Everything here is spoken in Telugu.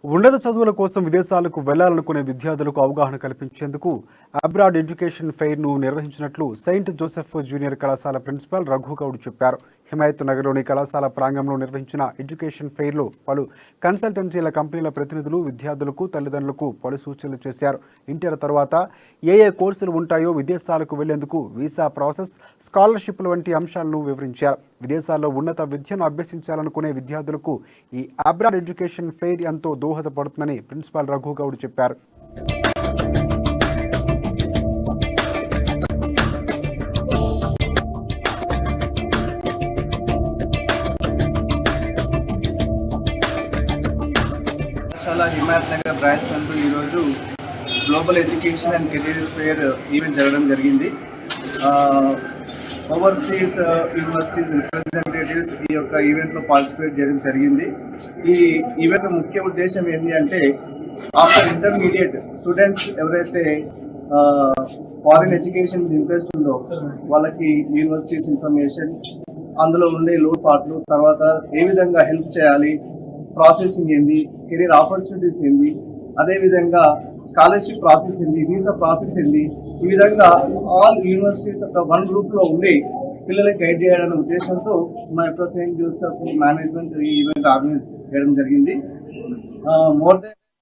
ఉన్నత చదువుల కోసం విదేశాలకు వెళ్లాలనుకునే విద్యార్థులకు అవగాహన కల్పించేందుకు అబ్రాడ్ ఎడ్యుకేషన్ ఫెయిర్ ను నిర్వహించినట్లు సెయింట్ జోసెఫ్ జూనియర్ కళాశాల ప్రిన్సిపాల్ రఘు గౌడ్ చెప్పారు. హిమాయత్ నగర్లోని కళాశాల ప్రాంగణంలో నిర్వహించిన ఎడ్యుకేషన్ ఫెయిర్ లో పలు కన్సల్టెన్సీల కంపెనీల ప్రతినిధులు విద్యార్థులకు తల్లిదండ్రులకు పలు సూచనలు చేశారు. ఇంటర్ తర్వాత ఏ కోర్సులు ఉంటాయో, విదేశాలకు వెళ్లేందుకు వీసా ప్రాసెస్, స్కాలర్షిప్ల వంటి అంశాలను వివరించారు. విదేశాల్లో ఉన్నత విద్యను అభ్యసించాలనుకునే విద్యార్థులకు ఈ అబ్రాడ్ ఎడ్యుకేషన్ ఫెయిర్ ఎంతో దోహదపడుతుందని ప్రిన్సిపాల్ రఘు గౌడ్ చెప్పారు. హిమాయత్ నగర్ బ్రాంచ్ నందు ఈరోజు global education and career fair event జరగడం జరిగింది. ఓవర్సీస్ యూనివర్సిటీస్ రిప్రజెంటేటివ్స్ ఈ యొక్క ఈవెంట్లో పార్టిసిపేట్ చేయడం జరిగింది. ఈ ఈవెంట్ ముఖ్య ఉద్దేశం ఏంటి అంటే, ఆఫ్టర్ ఇంటర్మీడియట్ స్టూడెంట్స్ ఎవరైతే ఫారిన్ ఎడ్యుకేషన్ ఇంట్రెస్ట్ ఉందో వాళ్ళకి యూనివర్సిటీస్ ఇన్ఫర్మేషన్, అందులో ఉండే లోటుపాట్లు, తర్వాత ఏ విధంగా హెల్ప్ చేయాలి, ప్రాసెసింగ్ ఏంది, కెరీర్ ఆపర్చునిటీస్ ఏంది, అదేవిధంగా స్కాలర్షిప్ ప్రాసెస్ ఏంది, వీసా ప్రాసెస్ ఏంది, ఈ విధంగా ఆల్ యూనివర్సిటీస్ ఒక వన్ గ్రూప్లో ఉండి పిల్లలకి గైడ్ చేయాలనే ఉద్దేశంతో మా యొక్క సెయింట్ జోసెఫ్ మేనేజ్మెంట్ ఈ ఈవెంట్ ఆర్గనైజ్ చేయడం జరిగింది. More than